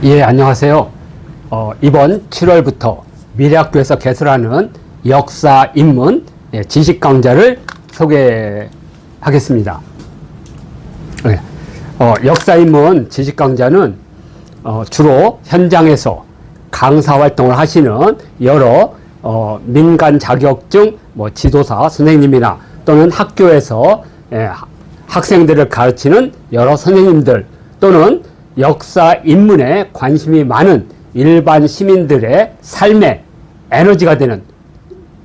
예, 안녕하세요. 이번 7월부터 미래학교에서 개설하는 역사 입문 지식 강좌를 소개하겠습니다. 네. 역사 입문 지식 강좌는 주로 현장에서 강사 활동을 하시는 여러 민간 자격증 지도사 선생님이나 또는 학교에서 학생들을 가르치는 여러 선생님들 또는 역사 입문에 관심이 많은 일반 시민들의 삶의 에너지가 되는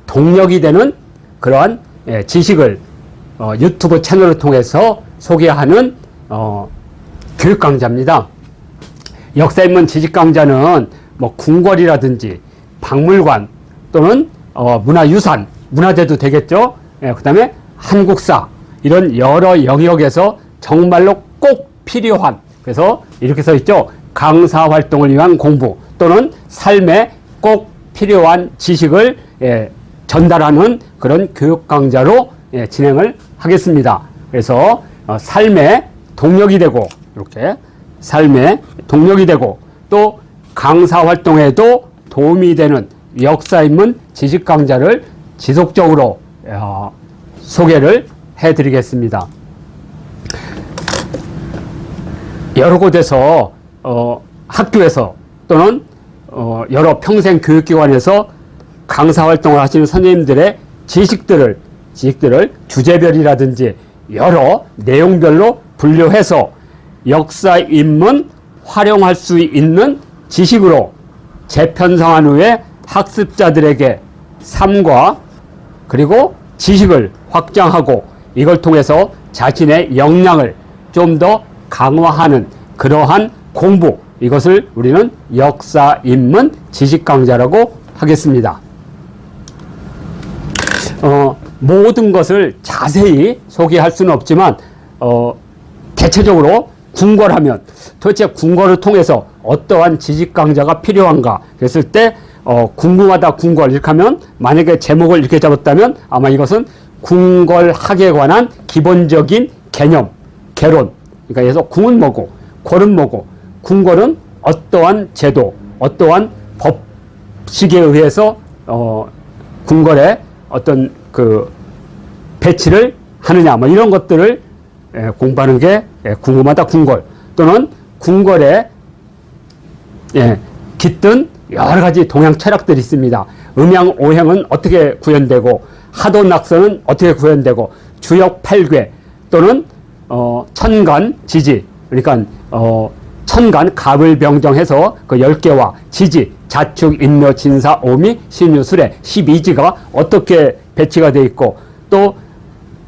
동력이 되는 그러한 지식을 유튜브 채널을 통해서 소개하는 교육 강좌입니다. 역사 입문 지식 강좌는 궁궐이라든지 박물관 또는 문화유산, 문화재도 되겠죠. 그 다음에 한국사 이런 여러 영역에서 정말로 꼭 필요한, 그래서 이렇게 써 있죠. 강사 활동을 위한 공부 또는 삶에 꼭 필요한 지식을 전달하는 그런 교육 강좌로 진행을 하겠습니다. 그래서 삶의 동력이 되고, 이렇게 삶의 동력이 되고 또 강사 활동에도 도움이 되는 역사 입문 지식 강좌를 지속적으로 소개를 해드리겠습니다. 여러 곳에서 학교에서 또는 여러 평생 교육기관에서 강사 활동을 하시는 선생님들의 지식들을 주제별이라든지 여러 내용별로 분류해서 역사 입문 활용할 수 있는 지식으로 재편성한 후에 학습자들에게 삶과 그리고 지식을 확장하고 이걸 통해서 자신의 역량을 좀 더 강화하는 그러한 공부, 이것을 우리는 역사 입문 지식 강좌라고 하겠습니다. 모든 것을 자세히 소개할 수는 없지만 대체적으로 궁궐하면 도대체 궁궐을 통해서 어떠한 지식 강좌가 필요한가 그랬을 때 궁금하다 궁궐 이렇게 하면, 만약에 제목을 이렇게 잡았다면 아마 이것은 궁궐학에 관한 기본적인 개념, 개론, 그러니까 그래서 궁은 뭐고 궐은 뭐고, 궁궐은 어떠한 제도, 어떠한 법식에 의해서 궁궐에 어떤 그 배치를 하느냐 이런 것들을 공부하는 게 궁금하다 궁궐, 또는 궁궐에 깃든 여러 가지 동양 철학들이 있습니다. 음양 오행은 어떻게 구현되고 하도 낙서는 어떻게 구현되고 주역 8궤 또는 천간 지지, 그러니까 천간 갑을 병정해서 그 10개와 지지 자축 인묘 진사 오미 신유 수레 12지가 어떻게 배치가 되어 있고, 또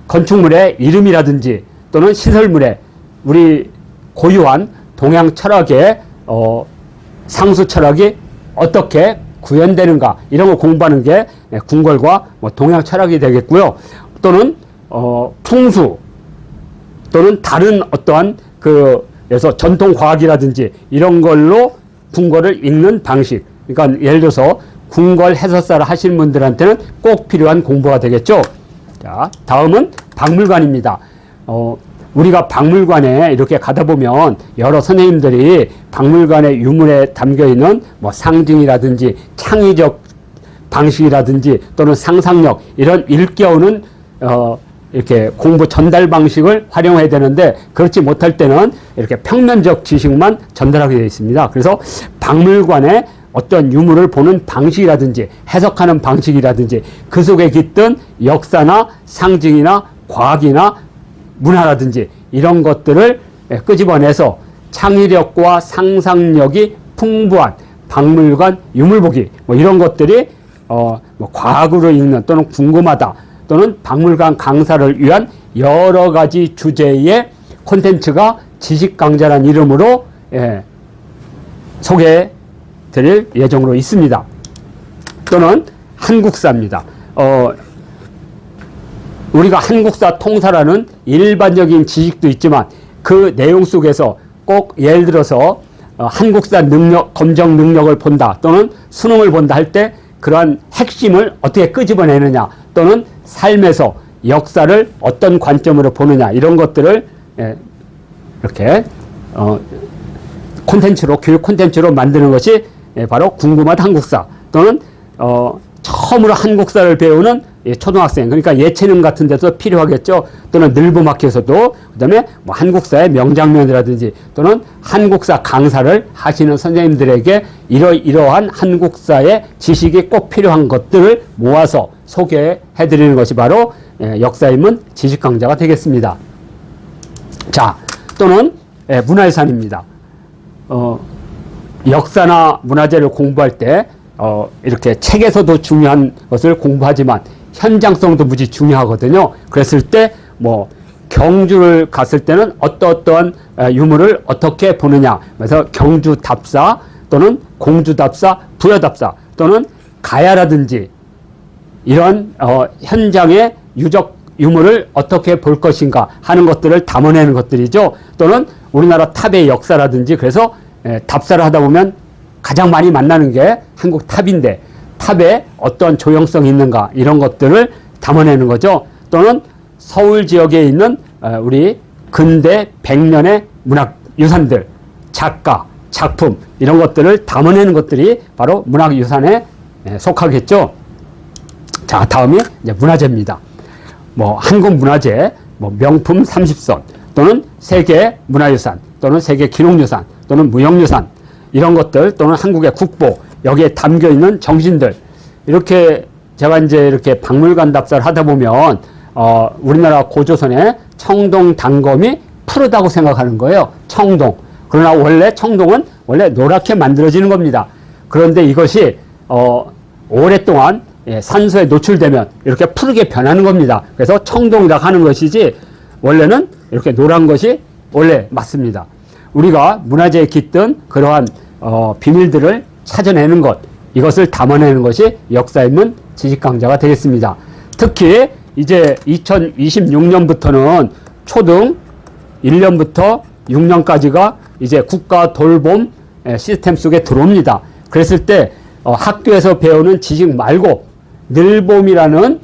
건축물의 이름이라든지 또는 시설물의 우리 고유한 동양 철학의 상수 철학이 어떻게 구현되는가 이런 걸 공부하는 게 궁궐과 동양 철학이 되겠고요. 또는 풍수 또는 다른 어떠한 그래서 전통 과학이라든지 이런 걸로 궁궐을 읽는 방식, 그러니까 예를 들어서 궁궐 해설사를 하시는 분들한테는 꼭 필요한 공부가 되겠죠. 자, 다음은 박물관입니다. 우리가 박물관에 이렇게 가다 보면 여러 선생님들이 박물관의 유물에 담겨 있는 상징이라든지 창의적 방식이라든지 또는 상상력 이런 일깨우는 이렇게 공부 전달 방식을 활용해야 되는데, 그렇지 못할 때는 이렇게 평면적 지식만 전달하게 되어 있습니다. 그래서 박물관에 어떤 유물을 보는 방식이라든지 해석하는 방식이라든지 그 속에 깃든 역사나 상징이나 과학이나 문화라든지 이런 것들을 끄집어내서 창의력과 상상력이 풍부한 박물관 유물보기 이런 것들이 과학으로 읽는 또는 궁금하다 또는 박물관 강사를 위한 여러 가지 주제의 콘텐츠가 지식 강좌라는 이름으로 소개해 드릴 예정으로 있습니다. 또는 한국사입니다. 우리가 한국사 통사라는 일반적인 지식도 있지만 그 내용 속에서 꼭 예를 들어서 한국사 능력, 검정 능력을 본다 또는 수능을 본다 할 때 그러한 핵심을 어떻게 끄집어내느냐 또는 삶에서 역사를 어떤 관점으로 보느냐 이런 것들을 이렇게 콘텐츠로, 교육 콘텐츠로 만드는 것이 바로 궁금한 한국사 또는 처음으로 한국사를 배우는 초등학생, 그러니까 예체능 같은 데서 필요하겠죠. 또는 늘보마켓에서도, 그 다음에 뭐 한국사의 명장면이라든지 또는 한국사 강사를 하시는 선생님들에게 이러한 한국사의 지식이 꼭 필요한 것들을 모아서 소개해 드리는 것이 바로 역사인문 지식강좌가 되겠습니다. 자, 또는 문화유산입니다. 역사나 문화재를 공부할 때 이렇게 책에서도 중요한 것을 공부하지만 현장성도 무지 중요하거든요. 그랬을 때 뭐 경주를 갔을 때는 어떠한 유물을 어떻게 보느냐. 그래서 경주답사 또는 공주답사, 부여답사 또는 가야라든지 이런 현장의 유적 유물을 어떻게 볼 것인가 하는 것들을 담아내는 것들이죠. 또는 우리나라 탑의 역사라든지, 그래서 답사를 하다 보면 가장 많이 만나는 게 한국 탑인데 탑에 어떤 조형성이 있는가 이런 것들을 담아내는 거죠. 또는 서울 지역에 있는 우리 근대 100년의 문학 유산들, 작가, 작품 이런 것들을 담아내는 것들이 바로 문학 유산에 속하겠죠. 자, 다음이 이제 문화재입니다. 뭐 한국 문화재, 뭐 명품 30선 또는 세계 문화유산 또는 세계 기록유산 또는 무형유산 이런 것들 또는 한국의 국보, 여기에 담겨 있는 정신들, 이렇게 제가 이제 이렇게 박물관 답사를 하다 보면 우리나라 고조선의 청동 단검이 푸르다고 생각하는 거예요. 청동. 그러나 원래 청동은 원래 노랗게 만들어지는 겁니다. 그런데 이것이 오랫동안 산소에 노출되면 이렇게 푸르게 변하는 겁니다. 그래서 청동이라고 하는 것이지 원래는 이렇게 노란 것이 원래 맞습니다. 우리가 문화재에 깃든 그러한 비밀들을 찾아내는 것, 이것을 담아내는 것이 역사인문 지식강좌가 되겠습니다. 특히 이제 2026년부터는 초등 1년부터 6년까지가 이제 국가 돌봄 시스템 속에 들어옵니다. 그랬을 때 학교에서 배우는 지식 말고 늘봄이라는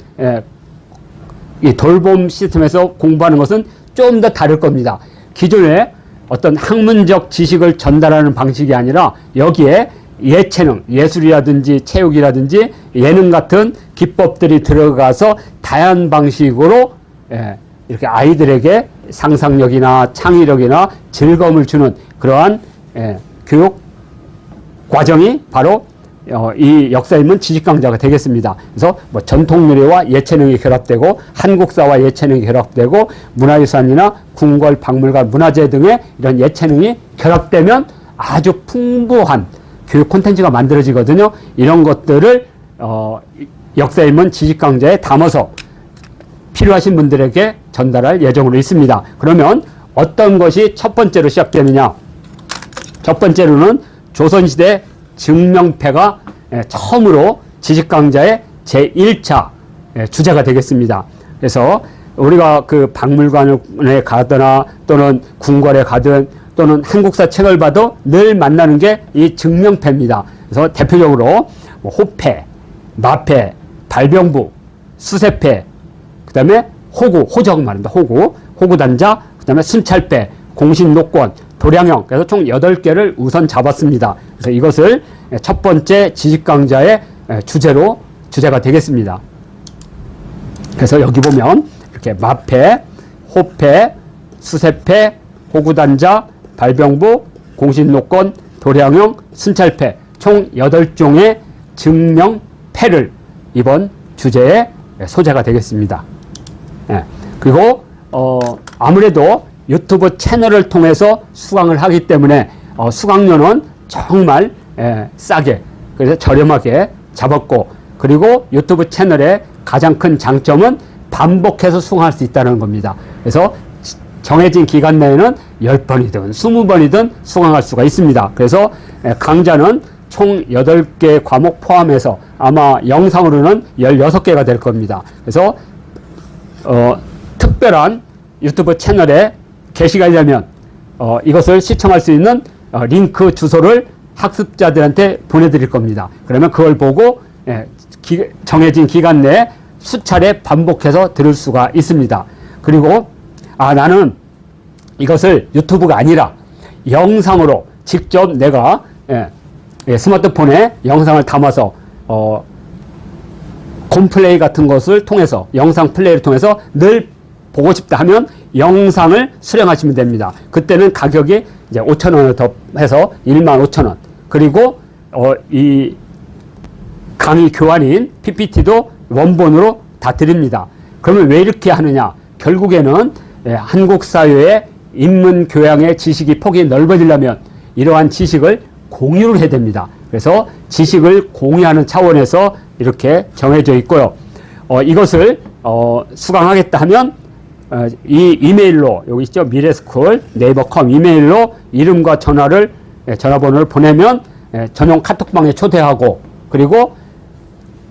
이 돌봄 시스템에서 공부하는 것은 좀 더 다를 겁니다. 기존에 어떤 학문적 지식을 전달하는 방식이 아니라 여기에 예체능, 예술이라든지 체육이라든지 예능 같은 기법들이 들어가서 다양한 방식으로 이렇게 아이들에게 상상력이나 창의력이나 즐거움을 주는 그러한 교육 과정이 바로 이 역사인문 지식강좌가 되겠습니다. 그래서 뭐 전통놀이와 예체능이 결합되고 한국사와 예체능이 결합되고 문화유산이나 궁궐, 박물관, 문화재 등의 이런 예체능이 결합되면 아주 풍부한 교육 콘텐츠가 만들어지거든요. 이런 것들을 역사인문 지식강좌에 담아서 필요하신 분들에게 전달할 예정으로 있습니다. 그러면 어떤 것이 첫 번째로 시작되느냐? 첫 번째로는 조선시대 증명패가 처음으로 지식강좌의 제1차 주제가 되겠습니다. 그래서 우리가 그 박물관에 가거나 또는 궁궐에 가든 또는 한국사 책을 봐도 늘 만나는 게 이 증명패입니다. 그래서 대표적으로 뭐 호패, 마패, 발병부, 수세패, 그 다음에 호구, 호적 말입니다. 호구단자, 그 다음에 순찰패, 공신노권, 도량형, 그래서 총 8개를 우선 잡았습니다. 그래서 이것을 첫 번째 지식강좌의 주제가 되겠습니다. 그래서 여기 보면 이렇게 마패, 호패, 수세패, 호구단자, 발병부, 공신노권, 도량형, 순찰패 총 8종의 증명패를 이번 주제의 소재가 되겠습니다. 그리고 아무래도 유튜브 채널을 통해서 수강을 하기 때문에 수강료는 정말 싸게, 그래서 저렴하게 잡았고, 그리고 유튜브 채널의 가장 큰 장점은 반복해서 수강할 수 있다는 겁니다. 그래서 정해진 기간 내에는 10번이든 20번이든 수강할 수가 있습니다. 그래서 강좌는 총 8개 과목 포함해서 아마 영상으로는 16개가 될 겁니다. 그래서 특별한 유튜브 채널에 게시가 되면 이것을 시청할 수 있는 링크 주소를 학습자들한테 보내드릴 겁니다. 그러면 그걸 보고 정해진 기간 내에 수차례 반복해서 들을 수가 있습니다. 그리고 나는 이것을 유튜브가 아니라 영상으로 직접 내가 스마트폰에 영상을 담아서 곰플레이 같은 것을 통해서 영상 플레이를 통해서 늘 보고 싶다 하면 영상을 수령하시면 됩니다. 그때는 가격이 이제 5,000원을 더 해서 15,000원. 그리고 이 강의 교환인 PPT도 원본으로 다 드립니다. 그러면 왜 이렇게 하느냐? 결국에는 한국 사회의 인문 교양의 지식이 폭이 넓어지려면 이러한 지식을 공유를 해야 됩니다. 그래서 지식을 공유하는 차원에서 이렇게 정해져 있고요. 이것을 수강하겠다 하면 이 이메일로 여기 있죠, 미래스쿨 네이버컴 이메일로 이름과 전화번호를 보내면 전용 카톡방에 초대하고, 그리고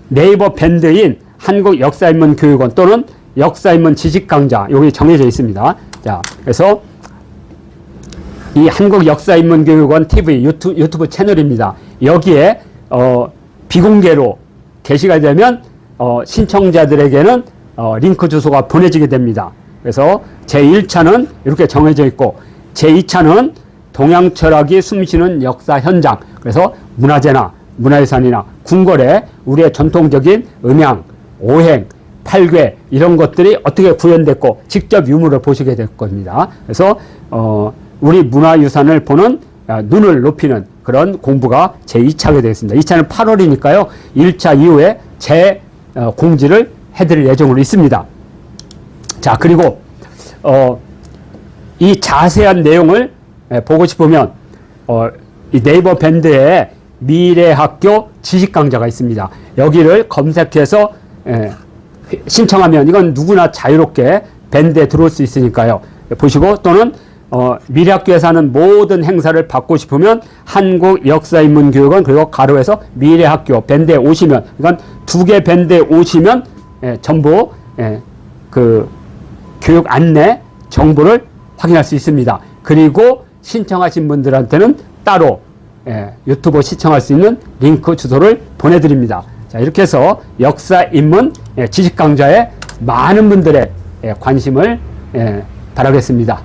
네이버 밴드인 한국역사인문교육원 또는 역사인문 지식강좌 여기 정해져 있습니다. 자, 그래서 이 한국역사인문교육원 TV 유튜브 채널입니다. 여기에 비공개로 게시가 되면 신청자들에게는 링크 주소가 보내지게 됩니다. 그래서 제1차는 이렇게 정해져 있고, 제2차는 동양철학이 숨쉬는 역사 현장. 그래서 문화재나 문화유산이나 궁궐에 우리의 전통적인 음양, 오행, 팔괘 이런 것들이 어떻게 구현됐고 직접 유물을 보시게 될 겁니다. 그래서 우리 문화유산을 보는 눈을 높이는 그런 공부가 제2차가 되겠습니다. 2차는 8월이니까요. 1차 이후에 공지를 해드릴 예정으로 있습니다. 자, 그리고 이 자세한 내용을 보고 싶으면 이 네이버 밴드에 미래학교 지식강좌가 있습니다. 여기를 검색해서 신청하면 이건 누구나 자유롭게 밴드에 들어올 수 있으니까요. 보시고, 또는 미래학교에서 하는 모든 행사를 받고 싶으면 한국역사인문교육원 그리고 가로에서 미래학교 밴드에 오시면, 이건 2개 밴드에 오시면 전부 그 교육 안내 정보를 확인할 수 있습니다. 그리고 신청하신 분들한테는 따로 유튜브 시청할 수 있는 링크 주소를 보내드립니다. 자, 이렇게 해서 역사인문 지식강좌에 많은 분들의 관심을 바라겠습니다.